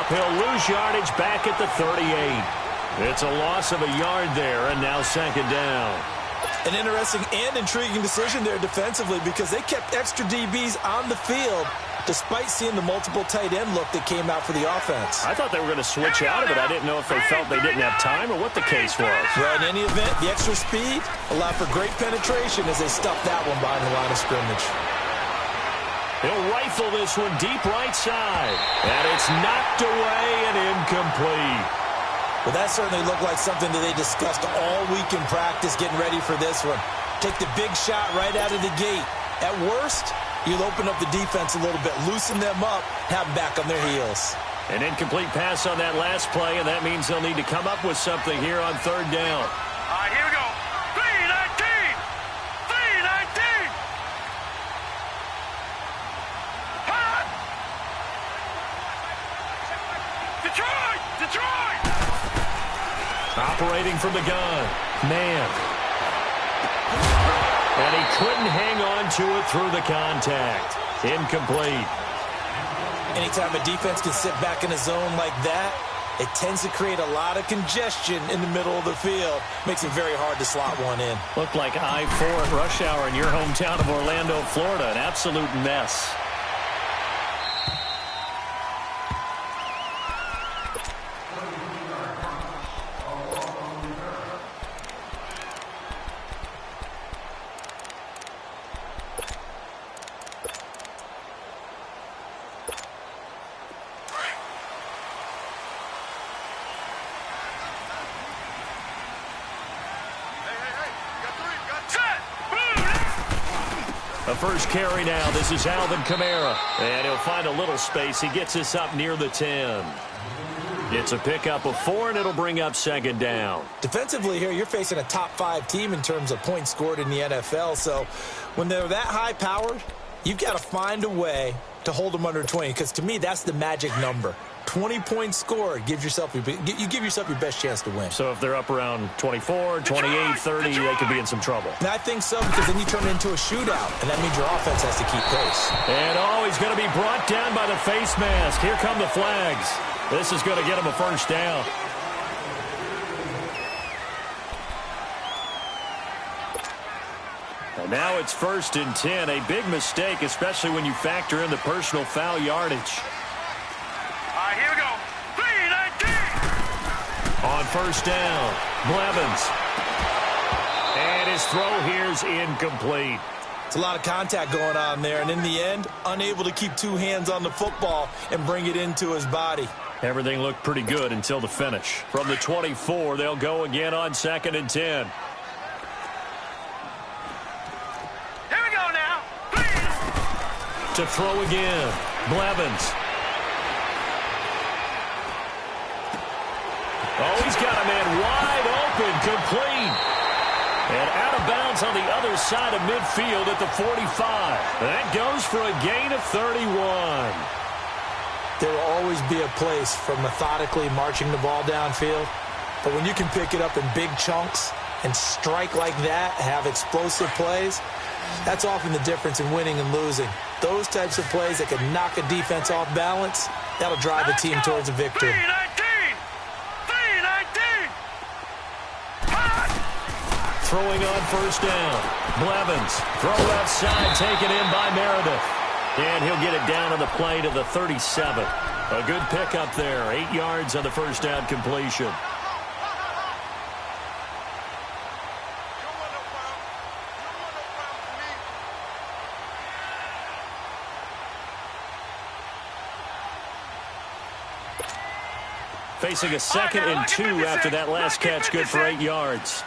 He'll lose yardage back at the 38. It's a loss of a yard there, and now second down. An interesting and intriguing decision there defensively because they kept extra DBs on the field despite seeing the multiple tight end look that came out for the offense. I thought they were going to switch out of it. I didn't know if they felt they didn't have time or what the case was. Well, in any event, the extra speed allowed for great penetration as they stuffed that one behind the line of scrimmage. He'll rifle this one deep right side. And it's knocked away and incomplete. Well, that certainly looked like something that they discussed all week in practice getting ready for this one. Take the big shot right out of the gate. At worst, you'll open up the defense a little bit, loosen them up, have them back on their heels. An incomplete pass on that last play, and that means they'll need to come up with something here on third down. All right, here we go. 3-19! 3-19! Hot! Detroit! Detroit! Operating from the gun. Man. And he couldn't hang on to it through the contact. Incomplete. Anytime a defense can sit back in a zone like that, it tends to create a lot of congestion in the middle of the field. Makes it very hard to slot one in. Looked like I-4 at rush hour in your hometown of Orlando, Florida. An absolute mess. A first carry now. This is Alvin Kamara. And he'll find a little space. He gets us up near the 10. It's a pickup of 4, and it'll bring up second down. Defensively here, you're facing a top-5 team in terms of points scored in the NFL. So when they're that high-powered, you've got to find a way to hold them under 20. Because to me, that's the magic number. 20 points scored gives yourself you give yourself your best chance to win. So if they're up around 24, 28, 30, they could be in some trouble. And I think so, because then you turn it into a shootout, and that means your offense has to keep pace. And he's going to be brought down by the face mask. Here come the flags. This is going to get him a first down. And now it's 1st and 10. A big mistake, especially when you factor in the personal foul yardage. Here we go. 3-19! On first down, Blevins. And his throw here's incomplete. It's a lot of contact going on there, and in the end, unable to keep two hands on the football and bring it into his body. Everything looked pretty good until the finish. From the 24, they'll go again on 2nd and 10. Here we go now. To throw again, Blevins. Oh, he's got a man wide open, complete. And out of bounds on the other side of midfield at the 45. That goes for a gain of 31. There will always be a place for methodically marching the ball downfield. But when you can pick it up in big chunks and strike like that, have explosive plays, that's often the difference in winning and losing. Those types of plays that can knock a defense off balance, that'll drive a team towards a victory. 3-19! Throwing on first down. Blevins. Throw outside, taken in by Meredith. And he'll get it down on the play to the 37. A good pickup there. 8 yards on the first down completion. Facing a 2nd and 2 after that last catch, good for 8 yards.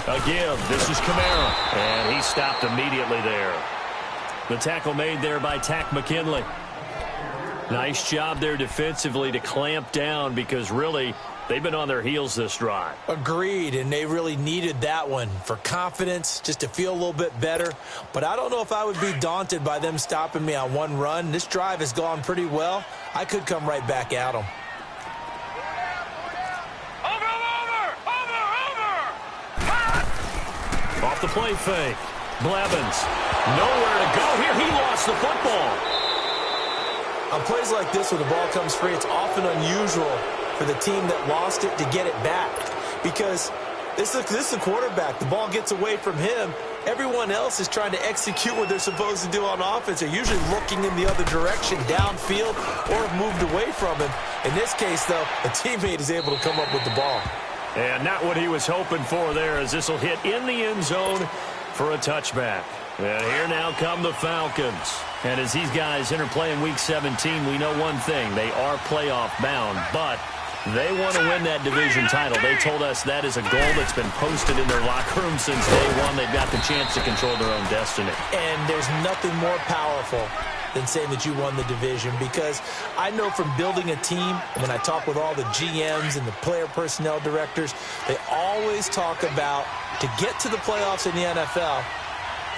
Again, this is Kamara, and he stopped immediately there. The tackle made there by Tack McKinley. Nice job there defensively to clamp down because really they've been on their heels this drive. Agreed, and they really needed that one for confidence, just to feel a little bit better. But I don't know if I would be daunted by them stopping me on one run. This drive has gone pretty well. I could come right back at them. Off the play fake. Blevins. Nowhere to go here. He lost the football. On plays like this where the ball comes free, it's often unusual for the team that lost it to get it back. Because this is a quarterback. The ball gets away from him. Everyone else is trying to execute what they're supposed to do on offense. They're usually looking in the other direction, downfield, or have moved away from him. In this case, though, a teammate is able to come up with the ball. And not what he was hoping for there, as this will hit in the end zone for a touchback. And here now come the Falcons. And as these guys interplay in Week 17, we know one thing. They are playoff bound, but they want to win that division title. They told us that is a goal that's been posted in their locker room since day one. They've got the chance to control their own destiny. And there's nothing more powerful than saying that you won the division, because I know from building a team, when I talk with all the GMs and the player personnel directors, they always talk about, to get to the playoffs in the NFL,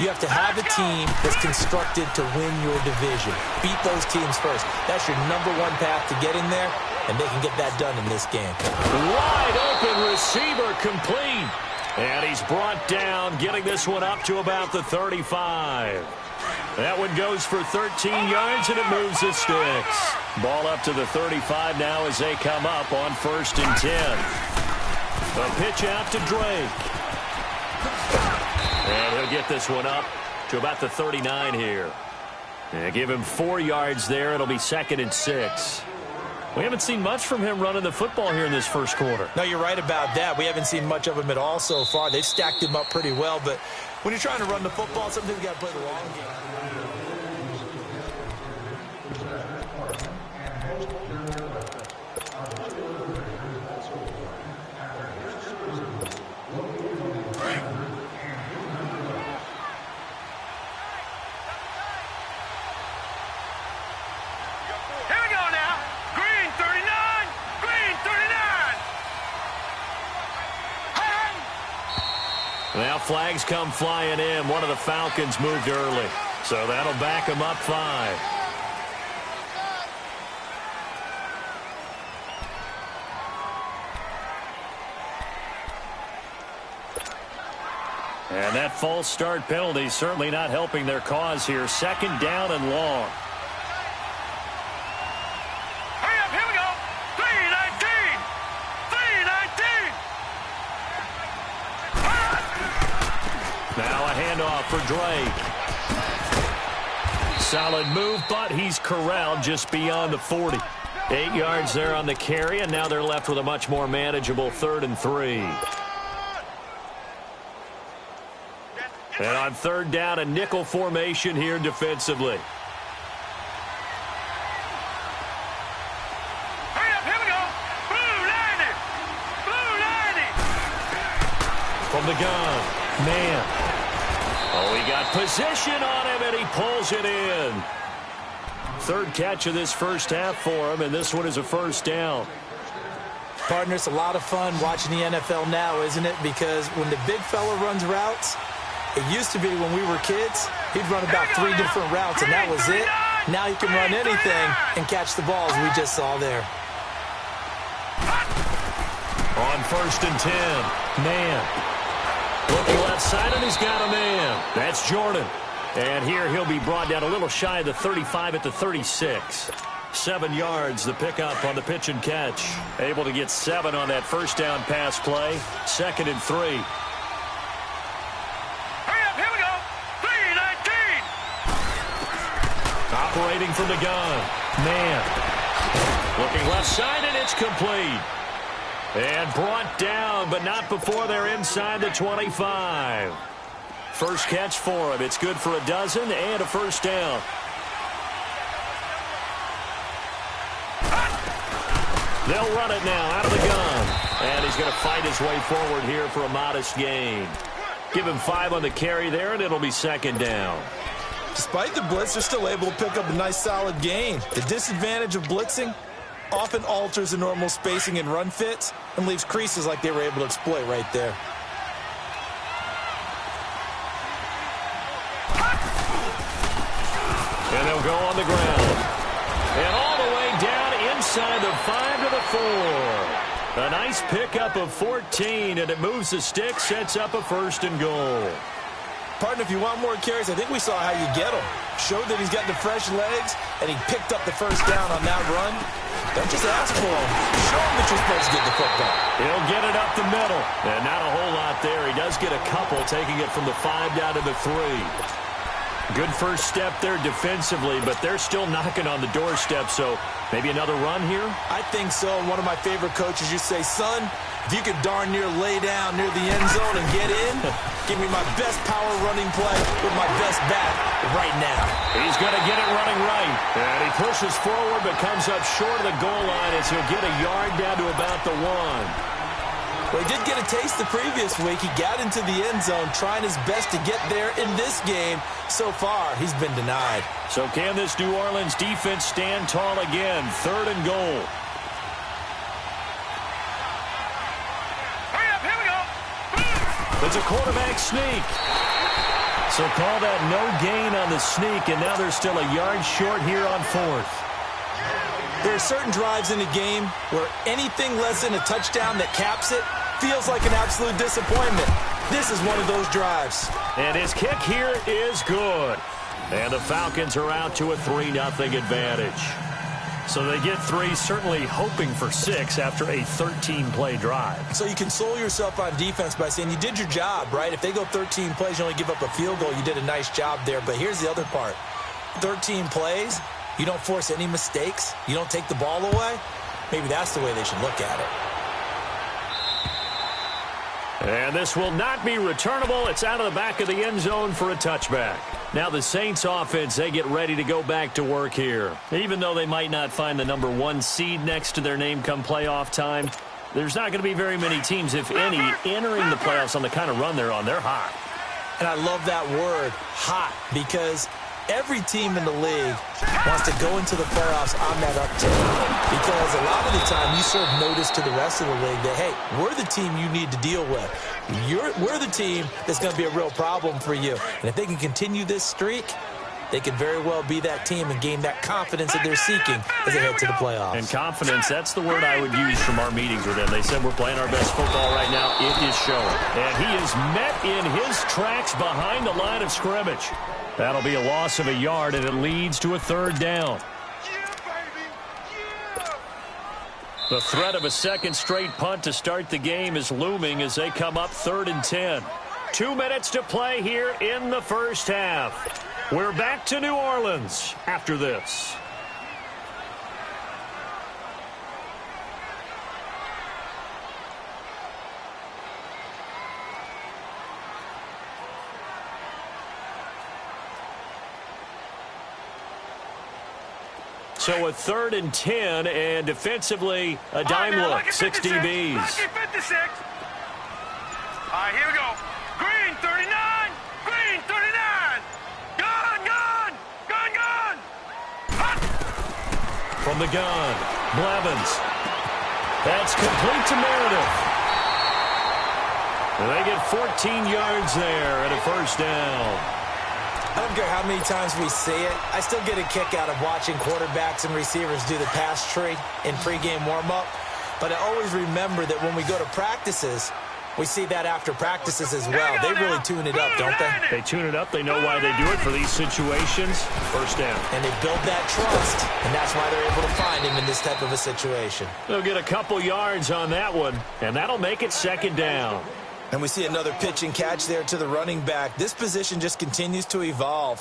you have to have a team that's constructed to win your division. Beat those teams first. That's your number one path to getting there, and they can get that done in this game. Wide open receiver complete. And he's brought down, getting this one up to about the 35. That one goes for 13 yards, and it moves the sticks. Ball up to the 35 now as they come up on 1st and 10. A pitch out to Drake. And he'll get this one up to about the 39 here. And give him 4 yards there. It'll be 2nd and 6. We haven't seen much from him running the football here in this first quarter. No, you're right about that. We haven't seen much of him at all so far. They've stacked him up pretty well, but when you're trying to run the football, sometimes you got to play the long game. Now flags come flying in. One of the Falcons moved early, so that'll back him up 5. And that false start penalty certainly not helping their cause here. 2nd down and long. For Drake. Solid move, but he's corralled just beyond the 40. 8 yards there on the carry, and now they're left with a much more manageable 3rd and 3. And on 3rd down, a nickel formation here defensively. From the gun, man. Oh, he got position on him, and he pulls it in. 3rd catch of this first half for him, and this one is a 1st down. Partner, it's a lot of fun watching the NFL now, isn't it? Because when the big fella runs routes, it used to be when we were kids, he'd run about 3 different routes, and that was it. Now he can run anything and catch the balls we just saw there. On 1st and 10, man. Looking left side, and he's got a man. That's Jordan. And here he'll be brought down a little shy of the 35 at the 36. 7 yards, the pickup on the pitch and catch. Able to get 7 on that 1st down pass play. 2nd and 3. Hurry up, here we go. 3-19. Operating from the gun. Man. Looking left side, and it's complete. And brought down, but not before they're inside the 25. First catch for him. It's good for a dozen and a 1st down. They'll run it now out of the gun. And he's going to fight his way forward here for a modest gain. Give him 5 on the carry there, and it'll be 2nd down. Despite the blitz, they're still able to pick up a nice solid gain. The disadvantage of blitzing often alters the normal spacing and run fits and leaves creases like they were able to exploit right there. And they'll go on the ground. And all the way down inside the 5 to the 4. A nice pickup of 14, and it moves the stick, sets up a 1st and goal. Partner, if you want more carries, I think we saw how you get them. Showed that he's got the fresh legs, and he picked up the 1st down on that run. Don't just ask for him. Show him that you're supposed to get the football. He'll get it up the middle, and not a whole lot there. He does get a couple, taking it from the 5 down to the 3. Good first step there defensively, but they're still knocking on the doorstep, so maybe another run here? I think so. And one of my favorite coaches used to say, son, if you could darn near lay down near the end zone and get in, give me my best power running play with my best bat right now. He's going to get it running right. And he pushes forward but comes up short of the goal line as he'll get a yard down to about the 1. Well, he did get a taste the previous week. He got into the end zone trying his best to get there in this game. So far, he's been denied. So can this New Orleans defense stand tall again? 3rd and goal. Hurry up, here we go. It's a quarterback sneak. So call that no gain on the sneak, and now they're still a yard short here on 4th. There are certain drives in a game where anything less than a touchdown that caps it feels like an absolute disappointment. This is one of those drives. And his kick here is good. And the Falcons are out to a 3-0 advantage. So they get 3, certainly hoping for 6 after a 13-play drive. So you console yourself on defense by saying you did your job, right? If they go 13 plays, you only give up a field goal, you did a nice job there. But here's the other part. 13 plays, you don't force any mistakes, you don't take the ball away. Maybe that's the way they should look at it. And this will not be returnable. It's out of the back of the end zone for a touchback. Now the Saints offense, they get ready to go back to work here. Even though they might not find the number 1 seed next to their name come playoff time, there's not going to be very many teams, if any, entering the playoffs on the kind of run they're on. They're hot. And I love that word, hot, because every team in the league wants to go into the playoffs on that uptick, because a lot of the time you serve notice to the rest of the league that, hey, we're the team you need to deal with. We're the team that's going to be a real problem for you. And if they can continue this streak, they could very well be that team and gain that confidence that they're seeking as they head to the playoffs. And confidence, that's the word I would use from our meetings with them. They said we're playing our best football right now. It is showing. And he is met in his tracks behind the line of scrimmage. That'll be a loss of a yard, and it leads to a 3rd down. The threat of a second straight punt to start the game is looming as they come up 3rd and 10. 2 minutes to play here in the first half. We're back to New Orleans after this. So a 3rd and 10, and defensively, a dime look, 6 DBs. Lucky 56. All right, here we go. Green, 39. Green, 39. Gun, gun. Gun, gun. Hot. From the gun, Blevins. That's complete to Meredith. And they get 14 yards there and a 1st down. I don't care how many times we see it. I still get a kick out of watching quarterbacks and receivers do the pass tree in pregame warm-up. But I always remember that when we go to practices, we see that after practices as well. They really tune it up, don't they? They tune it up. They know why they do it for these situations. 1st down. And they build that trust, and that's why they're able to find him in this type of a situation. They'll get a couple yards on that one, and that'll make it 2nd down. And we see another pitch and catch there to the running back. This position just continues to evolve.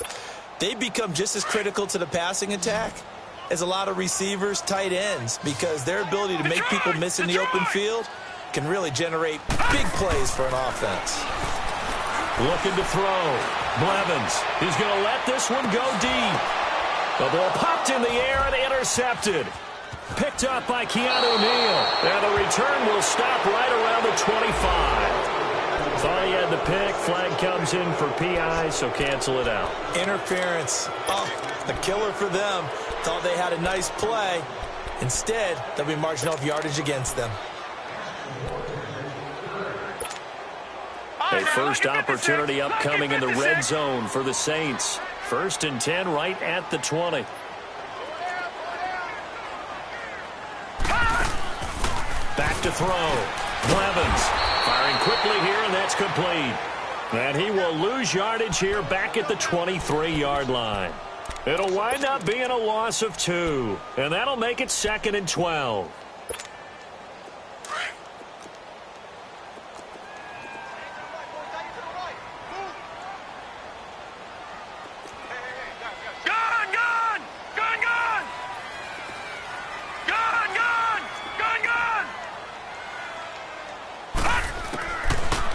They become just as critical to the passing attack as a lot of receivers, tight ends, because their ability to make people miss in the open field can really generate big plays for an offense. Looking to throw. Blevins is going to let this one go deep. The ball popped in the air and intercepted. Picked up by Keanu Neal. And the return will stop right around the 25. Thought he had the pick. Flag comes in for PI, so cancel it out. Interference. Oh, a killer for them. Thought they had a nice play. Instead, they'll be marching off yardage against them. A first opportunity upcoming in the red zone for the Saints. 1st and 10 right at the 20. Back left to throw. Blevins firing quickly here, and that's complete. And he will lose yardage here back at the 23-yard line. It'll wind up being a loss of 2, and that'll make it 2nd and 12.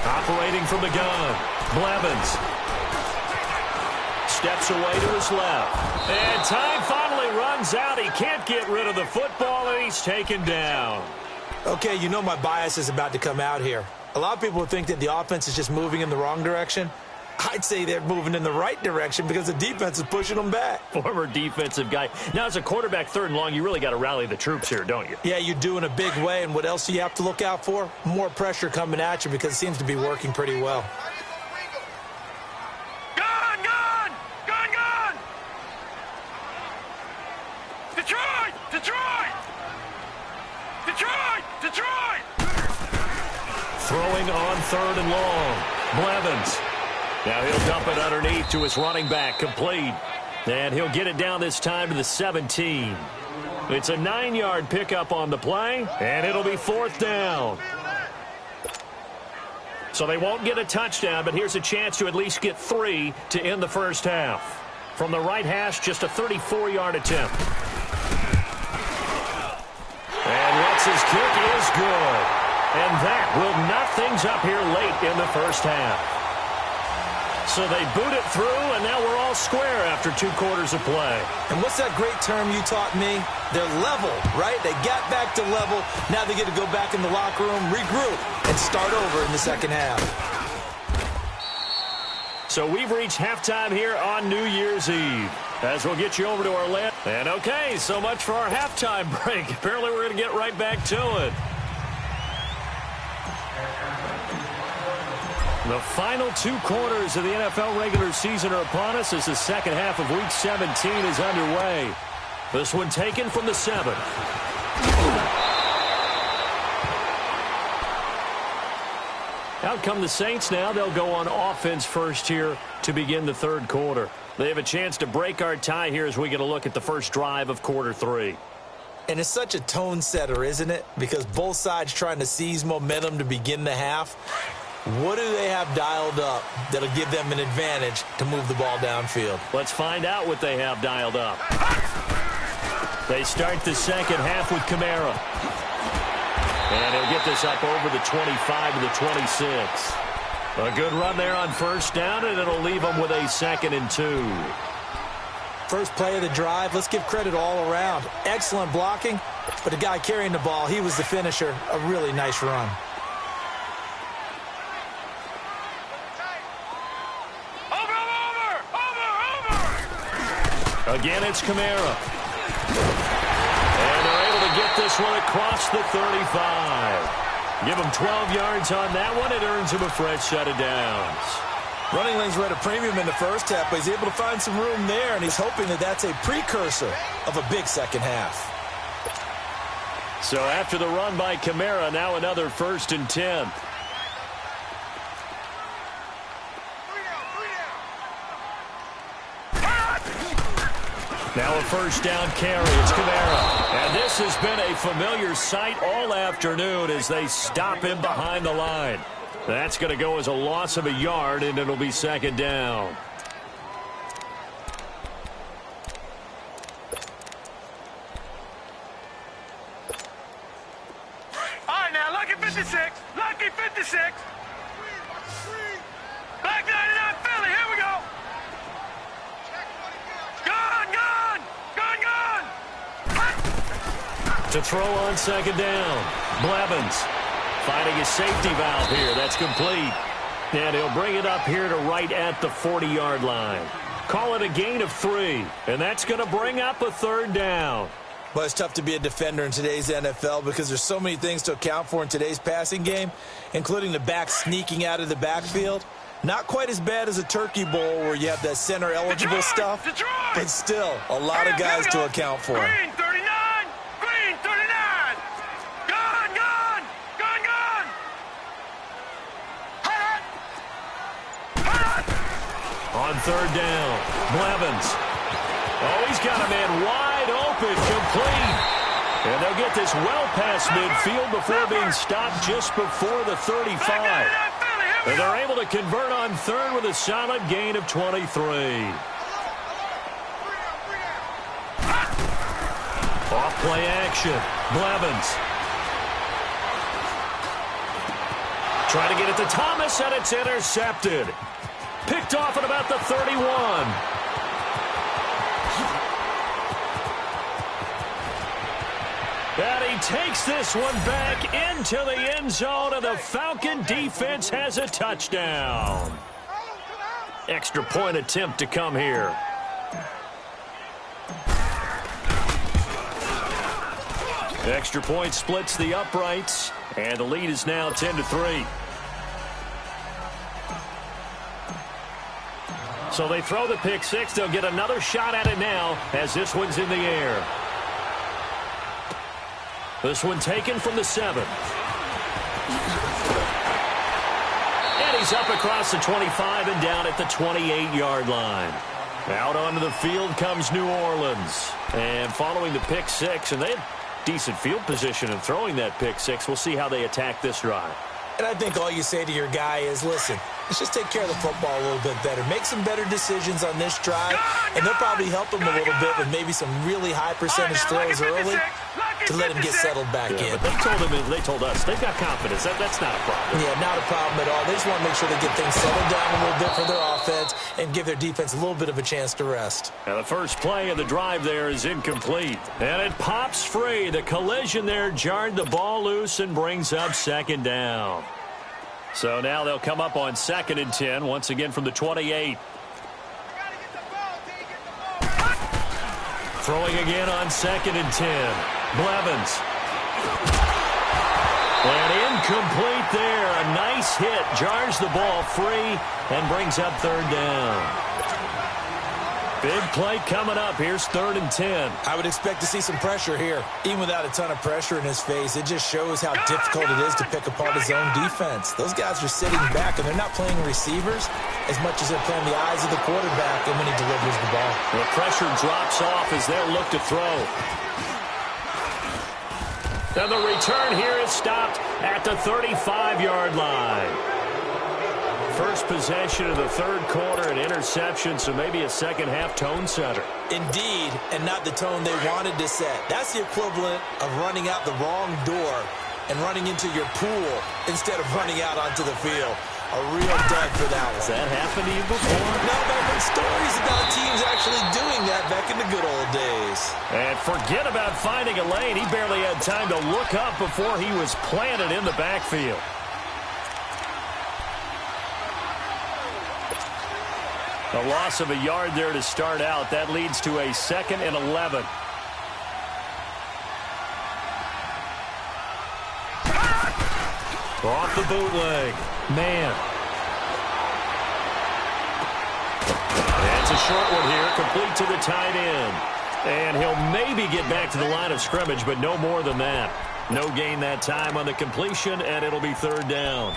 Operating from the gun, Blevins steps away to his left. And time finally runs out. He can't get rid of the football, and he's taken down. Okay, you know my bias is about to come out here. A lot of people think that the offense is just moving in the wrong direction. I'd say they're moving in the right direction because the defense is pushing them back. Former defensive guy. Now, as a quarterback, 3rd and long, you really got to rally the troops here, don't you? Yeah, you do in a big way. And what else do you have to look out for? More pressure coming at you because it seems to be working pretty well. Gun, gun! Gun, gun! Detroit! Detroit! Detroit! Detroit! Throwing on 3rd and long. Blevins. Now he'll dump it underneath to his running back, complete. And he'll get it down this time to the 17. It's a 9-yard pickup on the play, and it'll be 4th down. So they won't get a touchdown, but here's a chance to at least get 3 to end the first half. From the right hash, just a 34-yard attempt. And Lutz's kick is good. And that will knock things up here late in the first half. So they boot it through, and now we're all square after 2 quarters of play. And what's that great term you taught me? They're level, right? They got back to level. Now they get to go back in the locker room, regroup, and start over in the second half. So we've reached halftime here on New Year's Eve. As we'll get you over to our left. And okay, so much for our halftime break. Apparently we're going to get right back to it. The final 2 quarters of the NFL regular season are upon us as the second half of Week 17 is underway. This one taken from the 7th. Out come the Saints now. They'll go on offense first here to begin the 3rd quarter. They have a chance to break our tie here as we get a look at the first drive of quarter 3. And it's such a tone setter, isn't it? Because both sides trying to seize momentum to begin the half. What do they have dialed up that'll give them an advantage to move the ball downfield? Let's find out what they have dialed up. They start the second half with Kamara. And he'll get this up over the 25 to the 26. A good run there on first down, and it'll leave them with a 2nd and 2. First play of the drive, let's give credit all around. Excellent blocking, but the guy carrying the ball, he was the finisher. A really nice run. Again, it's Kamara. And they're able to get this one across the 35. Give him 12 yards on that one. It earns him a fresh set of downs. Running lanes were at a premium in the first half, but he's able to find some room there, and he's hoping that that's a precursor of a big second half. So after the run by Kamara, now another 1st and 10. Now a first down carry. It's Kamara. And this has been a familiar sight all afternoon as they stop him behind the line. That's going to go as a loss of a yard, and it'll be 2nd down. All right, now, lucky 56. Lucky 56. Back 99 Philly. Here we go. Gun, gun. Gun, gun. To throw on 2nd down. Blevins finding his safety valve here. That's complete. And he'll bring it up here to right at the 40-yard line. Call it a gain of 3. And that's going to bring up a 3rd down. Well, it's tough to be a defender in today's NFL because there's so many things to account for in today's passing game, including the back sneaking out of the backfield. Not quite as bad as a turkey bowl where you have that center-eligible stuff, but still a lot of guys to account for. Green 39, green 39. Gun, gun, On third down, Blevins. Oh, he's got a man wide open, complete. And they'll get this well past midfield before being stopped just before the 35. And they're able to convert on third with a solid gain of 23. Off play action, Blevins. Trying to get it to Thomas, and it's intercepted. Picked off at about the 31. And he takes this one back into the end zone, and the Falcon defense has a touchdown. Extra point attempt to come here. Extra point splits the uprights, and the lead is now 10-3. So they throw the pick six. They'll get another shot at it now as this one's in the air. This one taken from the 7. And he's up across the 25 and down at the 28-yard line. Out onto the field comes New Orleans. And following the pick six, and they had decent field position in throwing that pick six. We'll see how they attack this drive. And I think all you say to your guy is, listen, let's just take care of the football a little bit better. Make some better decisions on this drive, and they'll probably help him a little bit with maybe some really high percentage throws early to let him get settled back in. But they told us they've got confidence. That's not a problem. Yeah, not a problem at all. They just want to make sure they get things settled down a little bit for their offense and give their defense a little bit of a chance to rest. Now the first play of the drive there is incomplete. And it pops free. The collision there jarred the ball loose and brings up second down. So now they'll come up on 2nd and 10, once again from the 28. Throwing again on 2nd and 10. Blevins. And incomplete there. A nice hit. Jars the ball free and brings up 3rd down. Big play coming up. Here's 3rd and 10. I would expect to see some pressure here. Even without a ton of pressure in his face, it just shows how difficult it is to pick apart his own defense. Those guys are sitting back, and they're not playing receivers as much as they're playing the eyes of the quarterback and when he delivers the ball. The pressure drops off as they'll look to throw. And the return here is stopped at the 35-yard line. First possession of the 3rd quarter, an interception, so maybe a second-half tone setter. Indeed, and not the tone they wanted to set. That's the equivalent of running out the wrong door and running into your pool instead of running out onto the field. A real dud for that one. Has that happened to you before? No, but I've heard stories about teams actually doing that back in the good old days. And forget about finding a lane. He barely had time to look up before he was planted in the backfield. A loss of a yard there to start out. That leads to a 2nd and 11. Off the bootleg. Man. That's a short one here, complete to the tight end. And he'll maybe get back to the line of scrimmage, but no more than that. No gain that time on the completion, and it'll be 3rd down.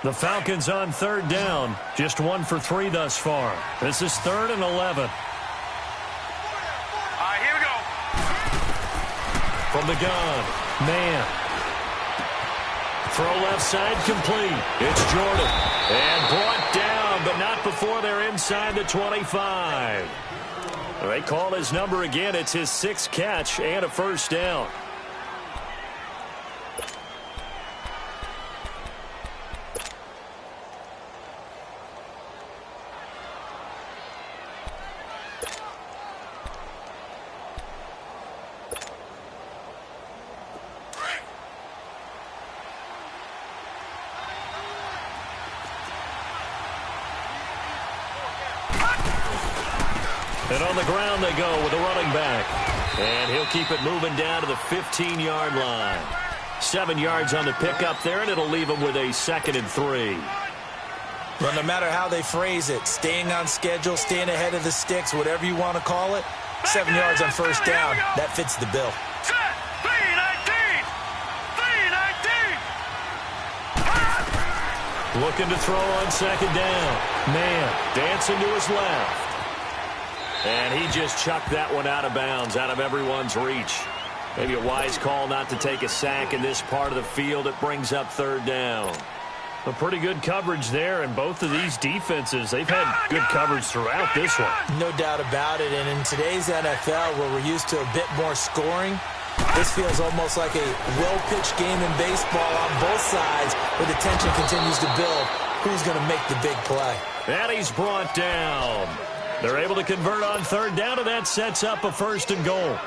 The Falcons on 3rd down. Just 1 for 3 thus far. This is 3rd and 11. All right, here we go. From the gun. Man. Throw left side complete. It's Jordan. And brought down, but not before they're inside the 25. They call his number again. It's his 6th catch and a 1st down. And on the ground they go with a running back. And he'll keep it moving down to the 15-yard line. 7 yards on the pickup there, and it'll leave him with a 2nd and 3. Well, no matter how they phrase it, staying on schedule, staying ahead of the sticks, whatever you want to call it, 7 yards on 1st down, that fits the bill. Set. 3-19. 3-19. Looking to throw on second down. Man, dancing to his left. And he just chucked that one out of bounds, out of everyone's reach. Maybe a wise call not to take a sack in this part of the field. It brings up third down. A pretty good coverage there, and both of these defenses, they've had good coverage throughout this one. No doubt about it, and in today's NFL, where we're used to a bit more scoring, this feels almost like a well-pitched game in baseball on both sides, where the tension continues to build. Who's going to make the big play? And he's brought down. They're able to convert on third down, and that sets up a first and goal.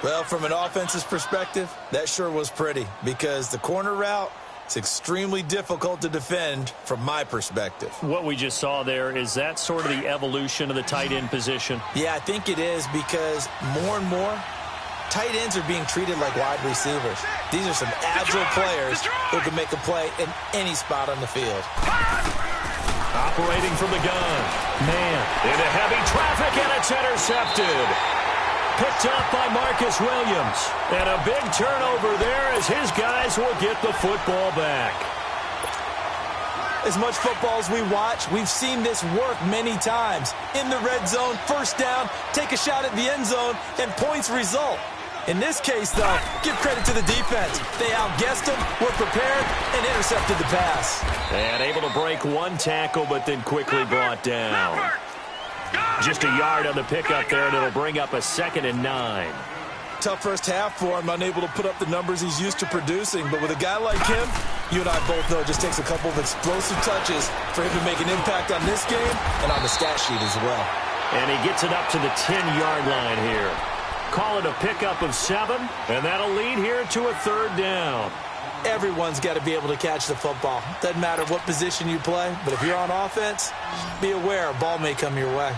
Well, from an offense's perspective, that sure was pretty, because the corner route, it's extremely difficult to defend from my perspective. What we just saw there, is that sort of the evolution of the tight end position? Yeah, I think it is, because more and more, tight ends are being treated like wide receivers. These are some agile players who can make a play in any spot on the field. Operating from the gun. Man, into heavy traffic, and it's intercepted. Picked up by Marcus Williams. And a big turnover there as his guys will get the football back. As much football as we watch, we've seen this work many times. In the red zone, first down, take a shot at the end zone, and points result. In this case, though, give credit to the defense. They outguessed them, were prepared, and intercepted the pass. And able to break one tackle, but then quickly brought down. Just a yard on the pickup there, and it'll bring up a 2nd and 9. Tough first half for him, unable to put up the numbers he's used to producing. But with a guy like him, you and I both know it just takes a couple of explosive touches for him to make an impact on this game and on the stat sheet as well. And he gets it up to the 10-yard line here. Call it a pickup of 7, and that'll lead here to a third down. Everyone's got to be able to catch the football. Doesn't matter what position you play, but if you're on offense, be aware a ball may come your way.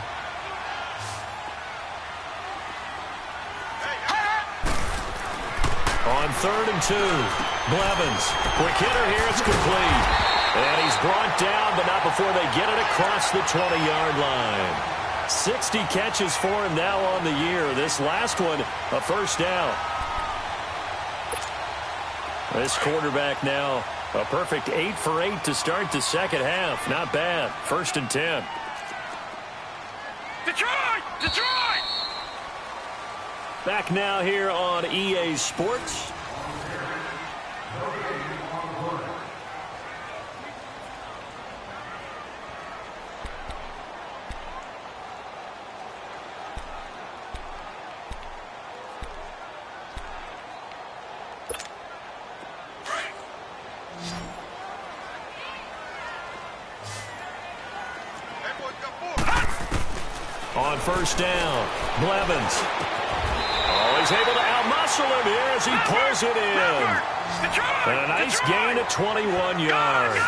On 3rd and 2, Blevins. Quick hitter here, it's complete. And he's brought down, but not before they get it across the 20-yard line. 60 catches for him now on the year. This last one, a first down. This quarterback now, a perfect 8 for 8 to start the second half. Not bad. 1st and 10. Detroit! Detroit! Back now here on EA Sports. On first down, Blevins. Oh, he's able to outmuscle him here as he pulls it in. And a nice gain of 21 yards.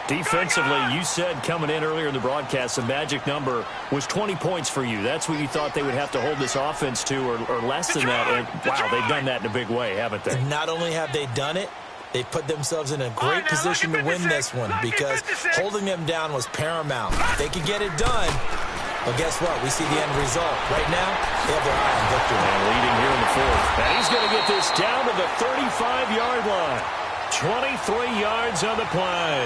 Defensively, you said coming in earlier in the broadcast, the magic number was 20 points for you. That's what you thought they would have to hold this offense to, or less than that. And, wow, they've done that in a big way, haven't they? And not only have they done it, they've put themselves in a great position to win this one, because holding them down was paramount. They could get it done. Well, guess what? We see the end result. Right now, they have their eye on victory. And leading here in the 4th. And he's going to get this down to the 35-yard line. 23 yards on the play.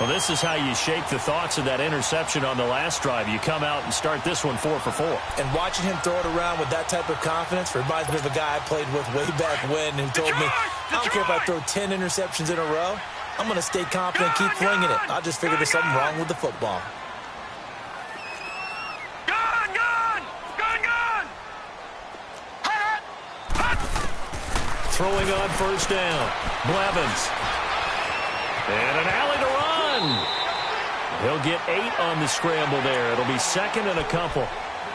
Well, this is how you shake the thoughts of that interception on the last drive. You come out and start this one 4 for 4. And watching him throw it around with that type of confidence reminds me of a guy I played with way back when who told me, I don't care if I throw 10 interceptions in a row. I'm going to stay confident, keep flinging it. I just figured there's something wrong with the football. Throwing on first down. Blevins. And an alley to run. He'll get 8 on the scramble there. It'll be 2nd and a couple.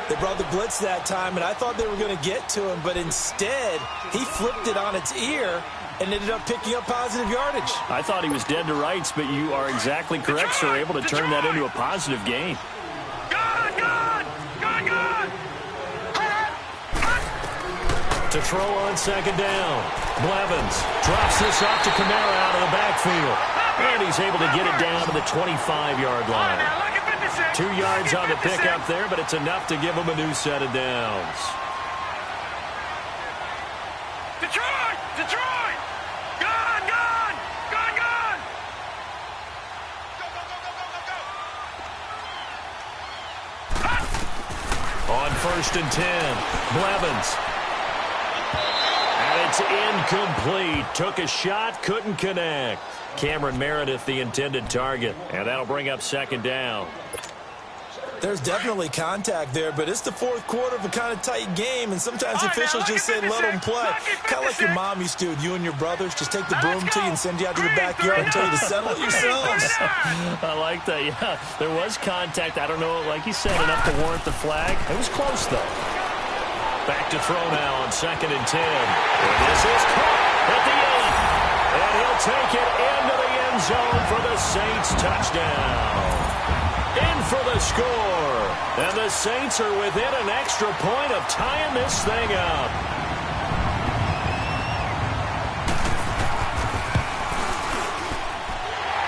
They brought the blitz that time, and I thought they were going to get to him, but instead, he flipped it on its ear and ended up picking up positive yardage. I thought he was dead to rights, but you are exactly correct, sir. Able to turn that into a positive gain. To throw on second down. Blevins drops this off to Kamara out of the backfield. And he's able to get it down to the 25-yard line. 2 yards on the pickup there, but it's enough to give him a new set of downs. Detroit! Detroit! Gone! Gone! Gone! Gone! On 1st and 10, Blevins. And it's incomplete. Took a shot, couldn't connect. Cameron Meredith, the intended target. And that'll bring up 2nd down. There's definitely contact there, but it's the fourth quarter of a kind of tight game, and sometimes officials just say let them play. Kind of like your mom used to with you and your brothers. Just take the broom to you and send you out to the backyard and tell you to settle it yourselves. I like that, yeah. There was contact. I don't know, like you said, enough to warrant the flag. It was close, though. Back to throw now on 2nd and 10. And this is caught at the 8. And he'll take it into the end zone for the Saints touchdown. In for the score. And the Saints are within an extra point of tying this thing up.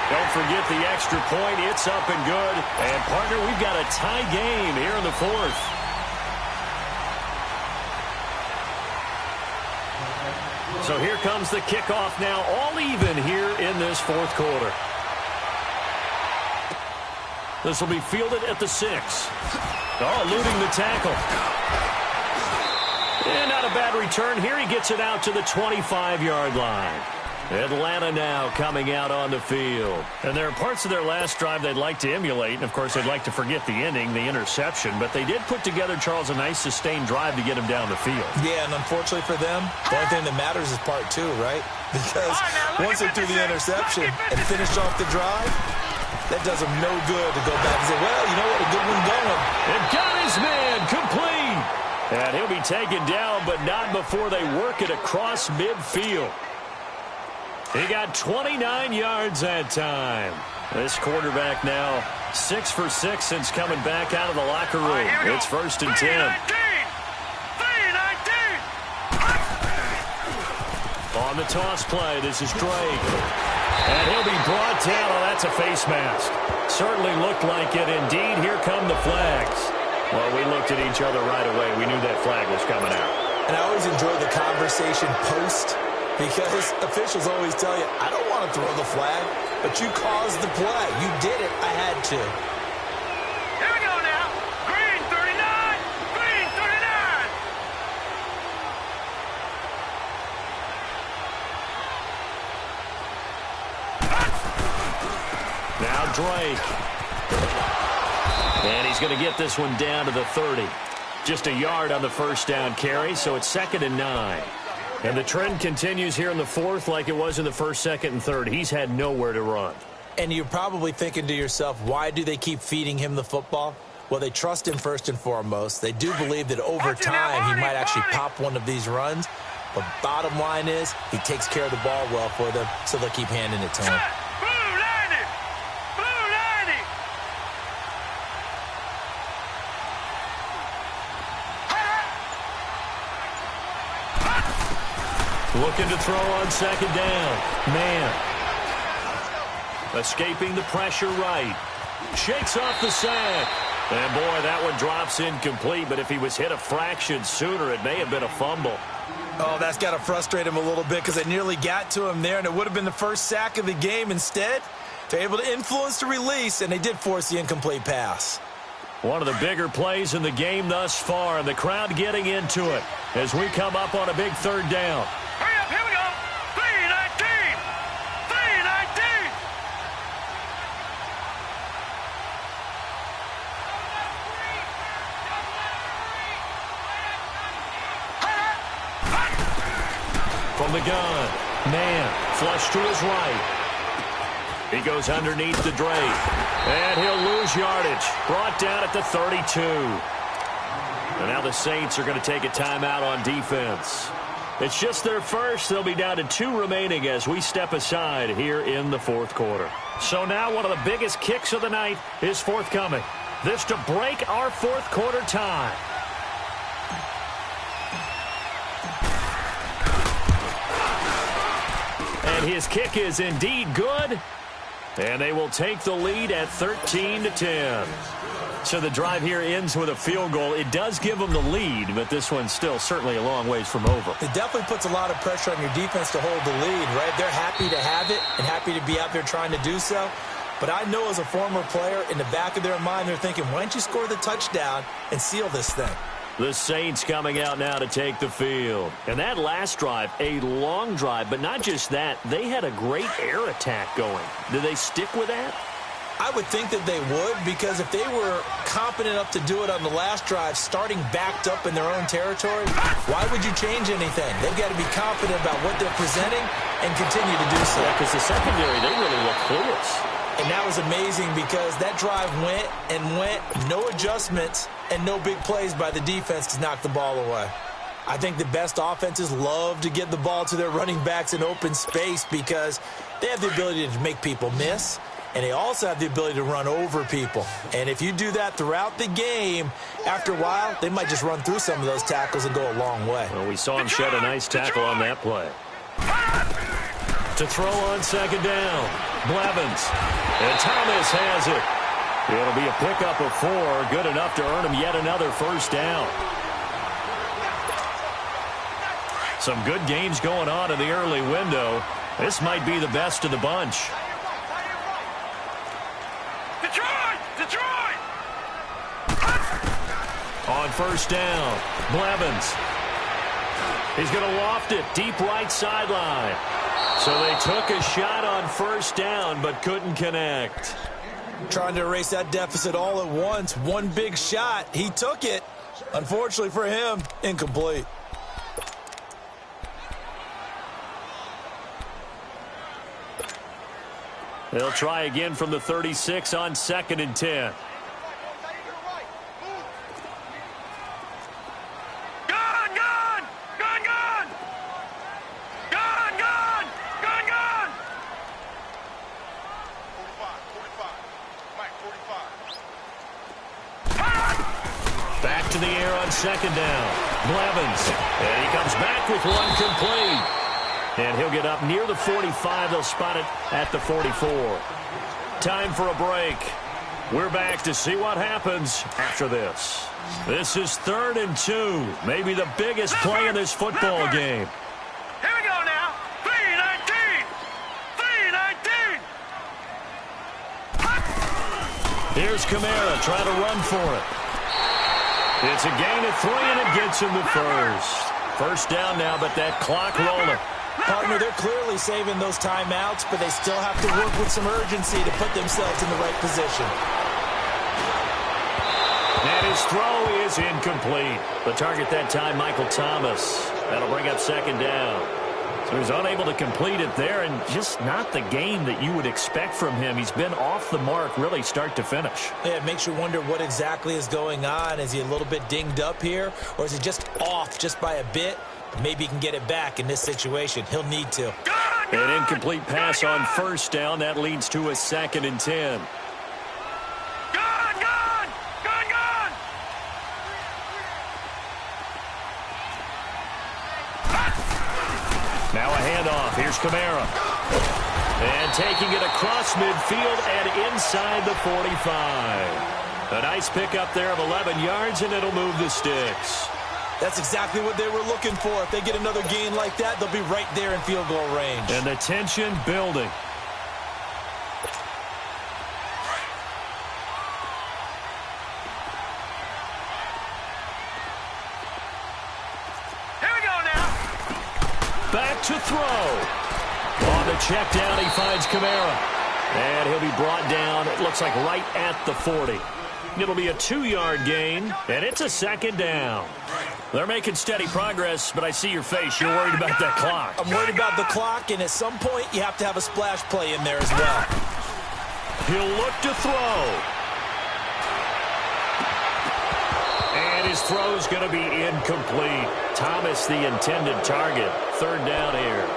Don't forget the extra point. It's up and good. And, partner, we've got a tie game here in the 4th. So here comes the kickoff now, all even here in this 4th quarter. This will be fielded at the 6. Oh, eluding the tackle. And not a bad return here. He gets it out to the 25-yard line. Atlanta now coming out on the field. And there are parts of their last drive they'd like to emulate. And, of course, they'd like to forget the ending, the interception. But they did put together, Charles, a nice sustained drive to get him down the field. Yeah, and unfortunately for them, the only thing that matters is part 2, right? Because once they threw the interception and finished off the drive, that does them no good to go back and say, well, you know what, a good one going. And got his man complete. And he'll be taken down, but not before they work it across midfield. He got 29 yards that time. This quarterback now 6 for 6 since coming back out of the locker room. It's 1st and 10. On the toss play, this is Drake. And he'll be brought down. Oh, that's a face mask. Certainly looked like it. Indeed, here come the flags. Well, we looked at each other right away. We knew that flag was coming out. And I always enjoy the conversation post, because officials always tell you, I don't want to throw the flag, but you caused the play. You did it. I had to. Here we go now. Green 39. Green 39. Now Drake. And he's going to get this one down to the 30. Just a yard on the first down carry, so it's 2nd and 9. And the trend continues here in the 4th like it was in the 1st, 2nd, and 3rd. He's had nowhere to run. And you're probably thinking to yourself, why do they keep feeding him the football? Well, they trust him first and foremost. They do believe that over time he might actually pop one of these runs. But bottom line is he takes care of the ball well for them, so they'll keep handing it to him. Looking to throw on 2nd down. Man. Escaping the pressure right. Shakes off the sack. And, boy, that one drops incomplete. But if he was hit a fraction sooner, it may have been a fumble. Oh, that's got to frustrate him a little bit, because it nearly got to him there, and it would have been the first sack of the game. Instead, they're able to influence the release, and they did force the incomplete pass. One of the bigger plays in the game thus far, and the crowd getting into it as we come up on a big 3rd down. Hurry up, here we go. 319. 319. From the gun, man, flush to his right. He goes underneath the Drake, and he'll lose yardage. Brought down at the 32. And now the Saints are going to take a timeout on defense. It's just their first. They'll be down to 2 remaining as we step aside here in the 4th quarter. So now one of the biggest kicks of the night is forthcoming. This to break our 4th quarter tie. And his kick is indeed good. And they will take the lead at 13-10. So the drive here ends with a field goal. It does give them the lead, but this one's still certainly a long ways from over. It definitely puts a lot of pressure on your defense to hold the lead, right? They're happy to have it and happy to be out there trying to do so. But I know as a former player, in the back of their mind, they're thinking, why don't you score the touchdown and seal this thing? The Saints coming out now to take the field. And that last drive, a long drive, but not just that. They had a great air attack going. Did they stick with that? I would think that they would, because if they were competent enough to do it on the last drive, starting backed up in their own territory, why would you change anything? They've got to be confident about what they're presenting and continue to do so. Yeah, because the secondary, they really look clueless. And that was amazing because that drive went and went, no adjustments and no big plays by the defense to knock the ball away. I think the best offenses love to get the ball to their running backs in open space because they have the ability to make people miss, and they also have the ability to run over people. And if you do that throughout the game, after a while, they might just run through some of those tackles and go a long way. Well, we saw him shed a nice tackle on that play. To throw on second down, Blevins. And Thomas has it. It'll be a pickup of 4, good enough to earn him yet another first down. Some good games going on in the early window. This might be the best of the bunch. Detroit! On first down, Blevins. He's going to loft it deep right sideline. So they took a shot on first down but couldn't connect. Trying to erase that deficit all at once. One big shot. He took it. Unfortunately for him, incomplete. They'll try again from the 36 on 2nd and 10. Back to the air on second down. Blevins. And he comes back with one complete. And he'll get up near the 45. They'll spot it at the 44. Time for a break. We're back to see what happens after this. This is 3rd and 2. Maybe the biggest play in this football game. Here we go now. 3-19. 3-19. Here's Kamara trying to run for it. It's a gain of 3, and it gets him the first. First down now, but that clock rolling. Partner, they're clearly saving those timeouts, but they still have to work with some urgency to put themselves in the right position. And his throw is incomplete. The target that time, Michael Thomas. That'll bring up second down. So he's unable to complete it there, and just not the game that you would expect from him. He's been off the mark really start to finish. Yeah, it makes you wonder what exactly is going on. Is he a little bit dinged up here, or is he just off just by a bit? Maybe he can get it back in this situation. He'll need to. An incomplete pass on first down. That leads to a 2nd and 10. Now a handoff. Here's Kamara. And taking it across midfield and inside the 45. A nice pickup there of 11 yards, and it'll move the sticks. That's exactly what they were looking for. If they get another gain like that, they'll be right there in field goal range. And the tension building. Here we go now. Back to throw. On the check down, he finds Kamara. And he'll be brought down, it looks like right at the 40. It'll be a 2-yard gain, and it's a second down. They're making steady progress, but I see your face. You're worried about that clock. I'm worried about the clock, and at some point, you have to have a splash play in there as well. He'll look to throw. And his throw's going to be incomplete. Thomas, the intended target. 3rd down here.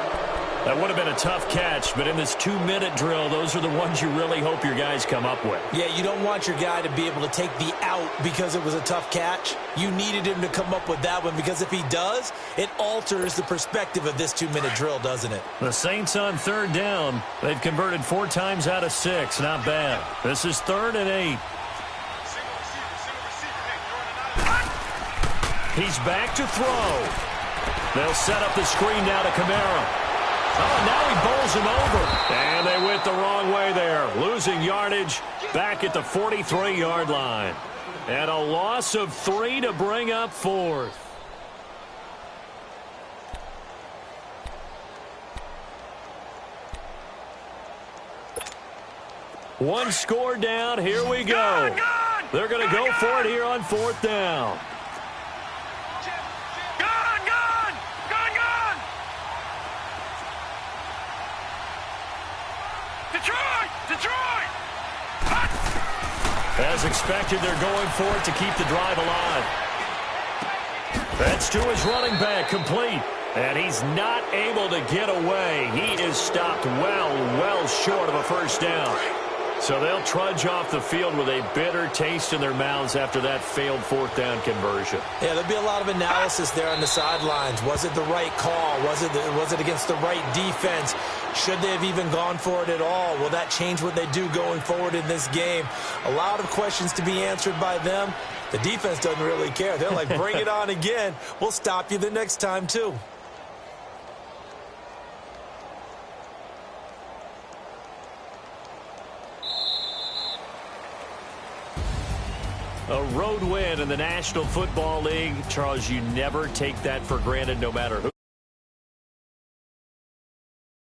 That would have been a tough catch, but in this 2-minute drill, those are the ones you really hope your guys come up with. Yeah, you don't want your guy to be able to take the out because it was a tough catch. You needed him to come up with that one, because if he does, it alters the perspective of this 2-minute drill, doesn't it? The Saints on 3rd down. They've converted 4 times out of 6. Not bad. This is 3rd and 8. He's back to throw. They'll set up the screen now to Kamara. Oh, now he bowls him over. And they went the wrong way there. Losing yardage back at the 43-yard line. And a loss of 3 to bring up 4th. One score down. Here we go. They're going to go for it here on 4th down. Detroit! As expected, they're going for it to keep the drive alive. That's to his running back, complete. And he's not able to get away. He is stopped well short of a first down. So they'll trudge off the field with a bitter taste in their mouths after that failed 4th down conversion. Yeah, there'll be a lot of analysis there on the sidelines. Was it the right call? Was it against the right defense? Should they have even gone for it at all? Will that change what they do going forward in this game? A lot of questions to be answered by them. The defense doesn't really care. They're like, bring it on again. We'll stop you the next time, too. A road win in the National Football League. Charles, you never take that for granted no matter who.